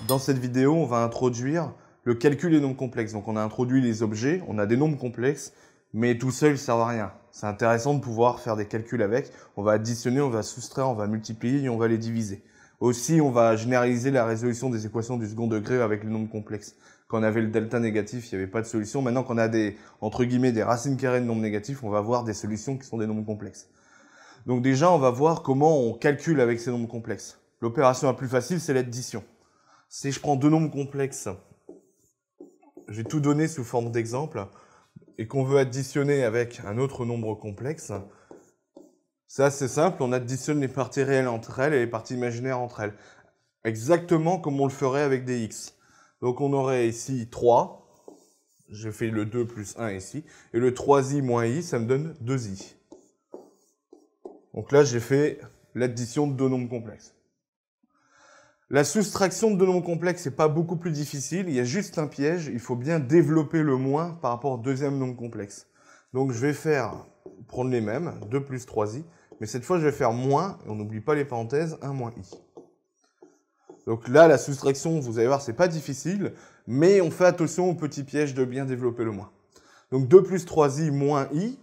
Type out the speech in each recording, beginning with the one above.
Dans cette vidéo, on va introduire le calcul des nombres complexes. Donc on a introduit les objets, on a des nombres complexes, mais tout seul, ça ne sert à rien. C'est intéressant de pouvoir faire des calculs avec. On va additionner, on va soustraire, on va multiplier et on va les diviser. Aussi, on va généraliser la résolution des équations du second degré avec les nombres complexes. Quand on avait le delta négatif, il n'y avait pas de solution. Maintenant qu'on a des, entre guillemets, des racines carrées de nombres négatifs, on va voir des solutions qui sont des nombres complexes. Donc déjà, on va voir comment on calcule avec ces nombres complexes. L'opération la plus facile, c'est l'addition. Si je prends deux nombres complexes, j'ai tout donné sous forme d'exemple, et qu'on veut additionner avec un autre nombre complexe, c'est assez simple, on additionne les parties réelles entre elles et les parties imaginaires entre elles. Exactement comme on le ferait avec des x. Donc on aurait ici 3, j'ai fait le 2 plus 1 ici, et le 3i moins i, ça me donne 2i. Donc là, j'ai fait l'addition de deux nombres complexes. La soustraction de deux nombres complexes n'est pas beaucoup plus difficile, il y a juste un piège, il faut bien développer le moins par rapport au deuxième nombre complexe. Donc je vais prendre les mêmes, 2 plus 3i, mais cette fois je vais faire moins, et on n'oublie pas les parenthèses, 1 moins i. Donc là, la soustraction, vous allez voir, c'est pas difficile, mais on fait attention au petit piège de bien développer le moins. Donc 2 plus 3i moins i.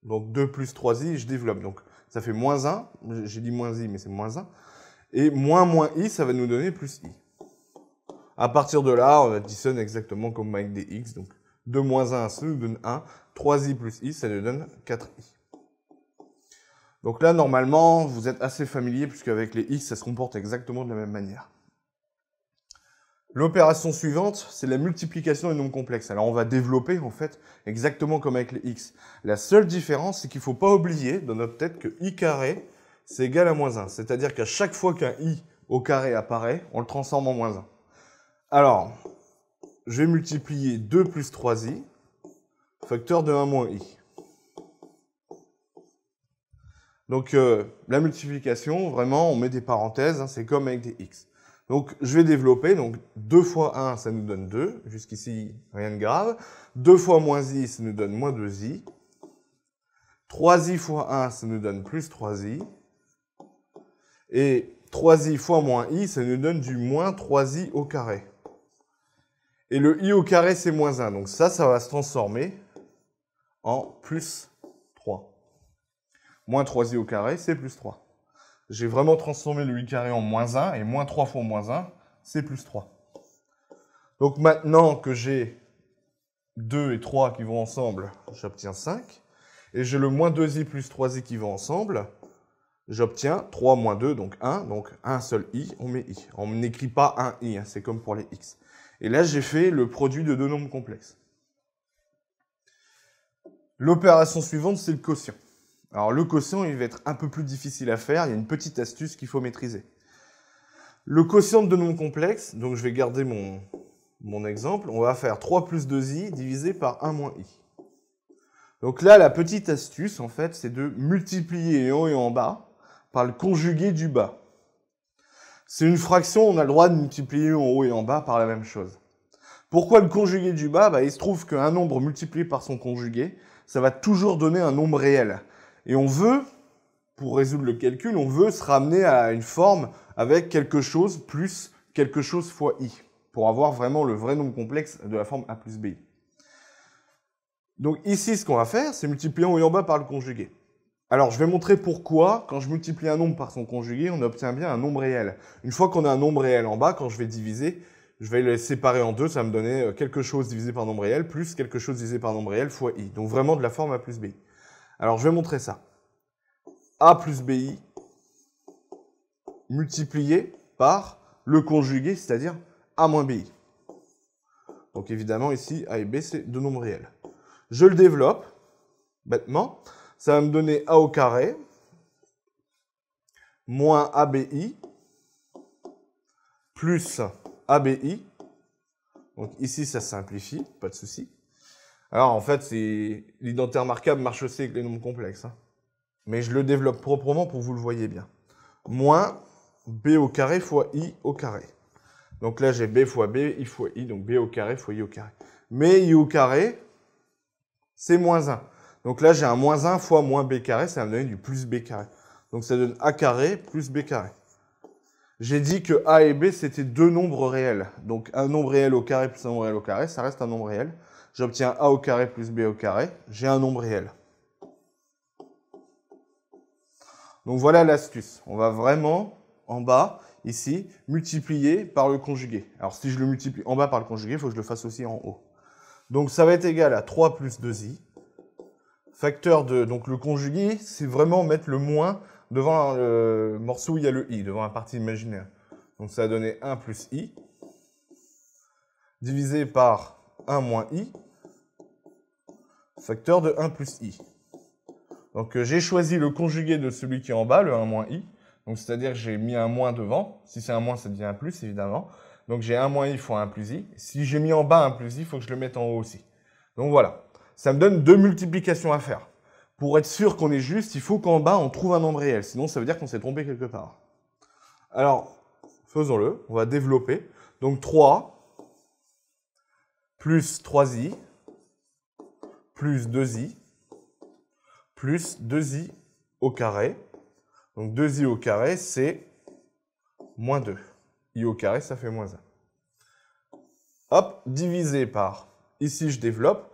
Donc 2 plus 3i, je développe. Donc ça fait moins 1, j'ai dit moins i, mais c'est moins 1. Et moins i, ça va nous donner plus i. À partir de là, on additionne exactement comme avec des x. Donc 2 moins 1, ça nous donne 1. 3i plus i, ça nous donne 4i. Donc là, normalement, vous êtes assez familier, puisqu'avec les x, ça se comporte exactement de la même manière. L'opération suivante, c'est la multiplication des nombres complexes. Alors on va développer, en fait, exactement comme avec les x. La seule différence, c'est qu'il ne faut pas oublier, dans notre tête, que i carré, c'est égal à moins 1. C'est-à-dire qu'à chaque fois qu'un i au carré apparaît, on le transforme en moins 1. Alors, je vais multiplier 2 plus 3i, facteur de 1 moins i. Donc, la multiplication, vraiment, on met des parenthèses, hein, c'est comme avec des x. Donc, je vais développer, donc 2 fois 1, ça nous donne 2, jusqu'ici, rien de grave. 2 fois moins i, ça nous donne moins 2i. 3i fois 1, ça nous donne plus 3i. Et 3i fois moins i, ça nous donne du moins 3i au carré. Et le i au carré, c'est moins 1, donc ça va se transformer en plus 3. Moins 3i au carré, c'est plus 3. J'ai vraiment transformé le i carré en moins 1, et moins 3 fois moins 1, c'est plus 3. Donc maintenant que j'ai 2 et 3 qui vont ensemble, j'obtiens 5. Et j'ai le moins 2i plus 3i qui vont ensemble, j'obtiens 3 moins 2, donc 1. Donc un seul i, on met i. On n'écrit pas un i, hein, c'est comme pour les x. Et là, j'ai fait le produit de deux nombres complexes. L'opération suivante, c'est le quotient. Alors le quotient, il va être un peu plus difficile à faire, il y a une petite astuce qu'il faut maîtriser. Le quotient de deux nombres complexes, donc je vais garder mon exemple, on va faire 3 plus 2i divisé par 1 moins i. Donc là, la petite astuce, en fait, c'est de multiplier en haut et en bas par le conjugué du bas. C'est une fraction, on a le droit de multiplier en haut et en bas par la même chose. Pourquoi le conjugué du bas? Il se trouve qu'un nombre multiplié par son conjugué, ça va toujours donner un nombre réel. Et on veut, pour résoudre le calcul, on veut se ramener à une forme avec quelque chose plus quelque chose fois i, pour avoir vraiment le vrai nombre complexe de la forme a plus bi. Donc ici, ce qu'on va faire, c'est multiplier en haut et en bas par le conjugué. Alors, je vais montrer pourquoi, quand je multiplie un nombre par son conjugué, on obtient bien un nombre réel. Une fois qu'on a un nombre réel en bas, quand je vais diviser, je vais le séparer en deux, ça va me donner quelque chose divisé par nombre réel, plus quelque chose divisé par nombre réel fois i. Donc vraiment de la forme a plus bi. Alors, je vais montrer ça. A plus bi multiplié par le conjugué, c'est-à-dire a moins bi. Donc évidemment, ici, a et b, c'est deux nombres réels. Je le développe, bêtement. Ça va me donner a au carré moins abi plus abi. Donc ici, ça simplifie, pas de souci. Alors en fait, l'identité remarquable marche aussi avec les nombres complexes. Hein. Mais je le développe proprement pour que vous le voyez bien. Moins b au carré fois i au carré. Donc là, j'ai b fois b, i fois i, donc b au carré fois i au carré. Mais i au carré, c'est moins 1. Donc là, j'ai un moins 1 fois moins b carré, ça va me donner du plus b carré. Donc ça donne a carré plus b carré. J'ai dit que a et b, c'était deux nombres réels. Donc un nombre réel au carré plus un nombre réel au carré, ça reste un nombre réel. J'obtiens a au carré plus b au carré. J'ai un nombre réel. Donc voilà l'astuce. On va vraiment, en bas, ici, multiplier par le conjugué. Alors si je le multiplie en bas par le conjugué, il faut que je le fasse aussi en haut. Donc ça va être égal à 3 plus 2i. Facteur de... Donc le conjugué, c'est vraiment mettre le moins devant le morceau où il y a le i, devant la partie imaginaire. Donc ça va donner 1 plus i, divisé par 1 moins i, facteur de 1 plus i. Donc j'ai choisi le conjugué de celui qui est en bas, le 1 moins i. Donc c'est-à-dire que j'ai mis un moins devant. Si c'est un moins, ça devient un plus, évidemment. Donc j'ai 1 moins i fois 1 plus i. Si j'ai mis en bas 1 plus i, il faut que je le mette en haut aussi. Donc voilà. Ça me donne deux multiplications à faire. Pour être sûr qu'on est juste, il faut qu'en bas, on trouve un nombre réel. Sinon, ça veut dire qu'on s'est trompé quelque part. Alors, faisons-le. On va développer. Donc 3 plus 3i plus 2i plus 2i au carré. Donc 2i au carré, c'est moins 2. I au carré, ça fait moins 1. Hop, divisé par, ici je développe.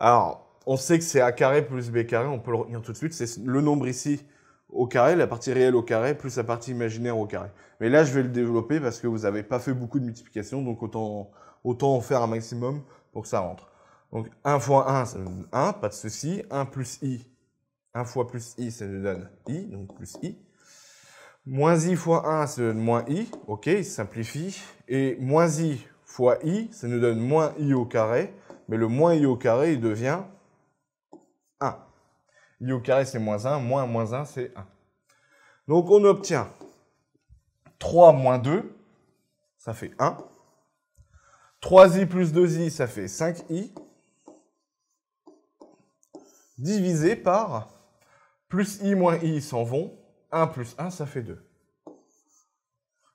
Alors, on sait que c'est a carré plus b carré, on peut le retenir tout de suite. C'est le nombre ici au carré, la partie réelle au carré, plus la partie imaginaire au carré. Mais là, je vais le développer parce que vous n'avez pas fait beaucoup de multiplication, donc autant en faire un maximum pour que ça rentre. Donc 1 fois 1, ça donne 1, pas de souci. 1 plus i, 1 fois plus i, ça nous donne i, donc plus i. Moins i fois 1, ça donne moins i, ok, il se simplifie. Et moins i fois i, ça nous donne moins i au carré. Mais le moins i au carré, il devient 1. I au carré, c'est moins 1. Moins 1, c'est 1. Donc, on obtient 3 moins 2, ça fait 1. 3i plus 2i, ça fait 5i. Divisé par plus i moins i, ils s'en vont. 1 plus 1, ça fait 2.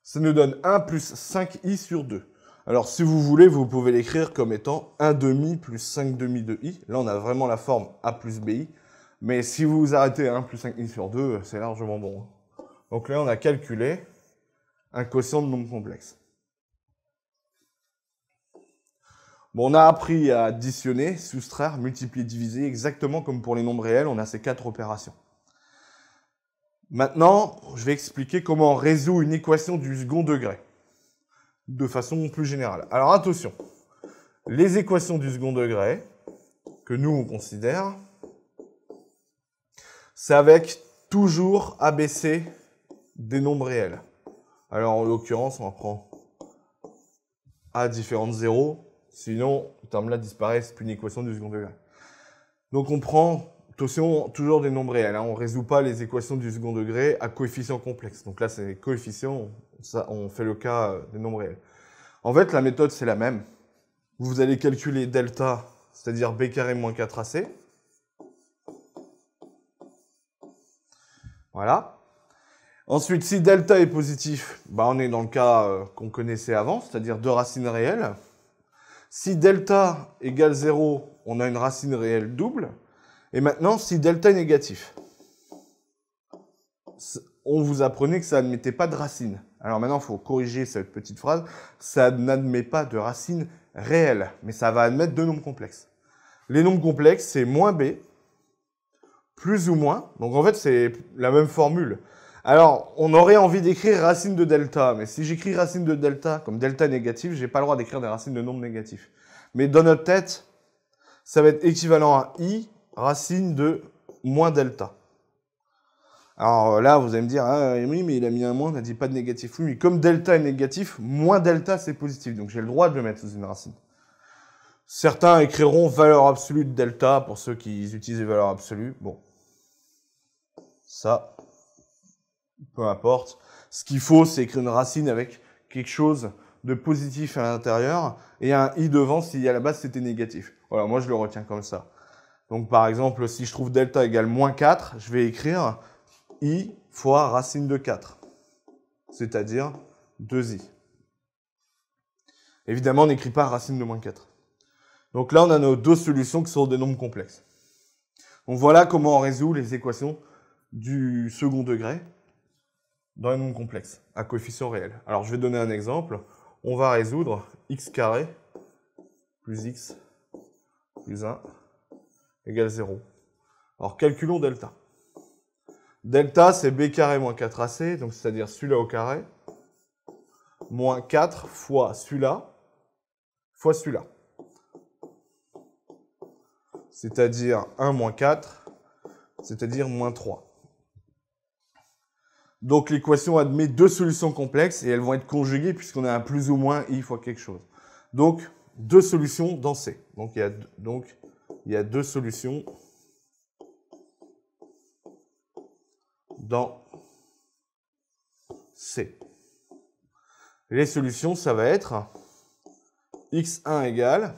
Ça nous donne 1 plus 5i sur 2. Alors, si vous voulez, vous pouvez l'écrire comme étant 1 demi plus 5 demi de i. Là, on a vraiment la forme a plus bi. Mais si vous vous arrêtez à 1 plus 5i sur 2, c'est largement bon. Donc là, on a calculé un quotient de nombre complexe. Bon, on a appris à additionner, soustraire, multiplier, diviser, exactement comme pour les nombres réels, on a ces 4 opérations. Maintenant, je vais expliquer comment on résout une équation du second degré, de façon plus générale. Alors attention, les équations du second degré, que nous on considère, c'est avec toujours ABC des nombres réels. Alors en l'occurrence, on va prendre A différent de 0, sinon, ce terme-là disparaît, c'est plus une équation du second degré. Donc on prend, attention, toujours des nombres réels. Hein. On ne résout pas les équations du second degré à coefficients complexes. Donc là, c'est coefficients, ça, on fait le cas des nombres réels. En fait, la méthode, c'est la même. Vous allez calculer delta, c'est-à-dire b carré moins 4ac. Voilà. Ensuite, si delta est positif, bah on est dans le cas qu'on connaissait avant, c'est-à-dire deux racines réelles. Si delta égale 0, on a une racine réelle double. Et maintenant, si delta est négatif, on vous apprenait que ça n'admettait pas de racine. Alors maintenant, il faut corriger cette petite phrase. Ça n'admet pas de racine réelle, mais ça va admettre deux nombres complexes. Les nombres complexes, c'est moins b, plus ou moins. Donc en fait, c'est la même formule. Alors, on aurait envie d'écrire racine de delta, mais si j'écris racine de delta comme delta négatif, je n'ai pas le droit d'écrire des racines de nombres négatifs. Mais dans notre tête, ça va être équivalent à i racine de moins delta. Alors là, vous allez me dire, ah, oui, mais il a mis un moins, on n'a dit pas de négatif. Oui, mais comme delta est négatif, moins delta, c'est positif. Donc j'ai le droit de le mettre sous une racine. Certains écriront valeur absolue de delta pour ceux qui utilisent les valeurs absolues. Bon, ça, peu importe. Ce qu'il faut, c'est écrire une racine avec quelque chose de positif à l'intérieur et un i devant si à la base c'était négatif. Voilà, moi je le retiens comme ça. Donc par exemple, si je trouve delta égale moins 4, je vais écrire i fois racine de 4, c'est-à-dire 2i. Évidemment, on n'écrit pas racine de moins 4. Donc là, on a nos deux solutions qui sont des nombres complexes. Donc voilà comment on résout les équations du second degré dans un nombre complexe, à coefficient réel. Alors, je vais donner un exemple. On va résoudre x carré plus x plus 1 égale 0. Alors, calculons delta. Delta, c'est b carré moins 4ac, donc c'est-à-dire celui-là au carré, moins 4 fois celui-là, fois celui-là. C'est-à-dire 1 moins 4, c'est-à-dire moins 3. Donc l'équation admet deux solutions complexes et elles vont être conjuguées puisqu'on a un plus ou moins i fois quelque chose. Donc, deux solutions dans C. Donc, il y a deux solutions dans C. Les solutions, ça va être x1 égale,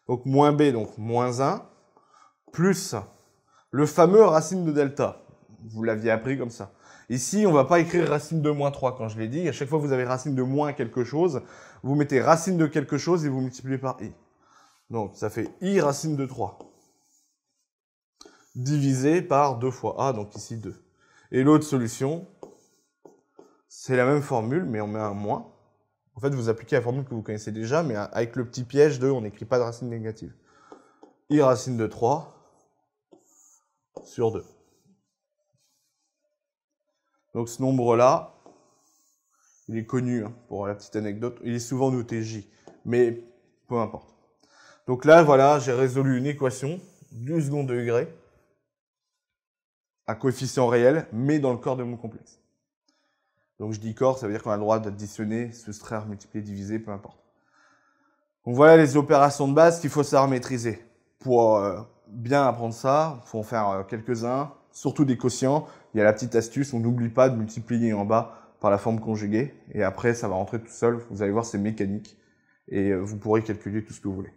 donc moins b, donc moins 1, plus le fameux racine de delta. Vous l'aviez appris comme ça. Ici, on ne va pas écrire racine de moins 3, quand je l'ai dit. À chaque fois que vous avez racine de moins quelque chose, vous mettez racine de quelque chose et vous multipliez par i. Donc, ça fait i racine de 3. Divisé par 2 fois a, donc ici 2. Et l'autre solution, c'est la même formule, mais on met un moins. En fait, vous appliquez la formule que vous connaissez déjà, mais avec le petit piège de on n'écrit pas de racine négative. I racine de 3 sur 2. Donc ce nombre-là, il est connu, hein, pour la petite anecdote, il est souvent noté J, mais peu importe. Donc là, voilà, j'ai résolu une équation du second degré à coefficient réel, mais dans le corps de mon complexe. Donc je dis corps, ça veut dire qu'on a le droit d'additionner, soustraire, multiplier, diviser, peu importe. Donc voilà les opérations de base qu'il faut savoir maîtriser. Pour bien apprendre ça, il faut en faire quelques-uns, surtout des quotients. Il y a la petite astuce, on n'oublie pas de multiplier en bas par la forme conjuguée. Et après, ça va rentrer tout seul. Vous allez voir, c'est mécanique. Et vous pourrez calculer tout ce que vous voulez.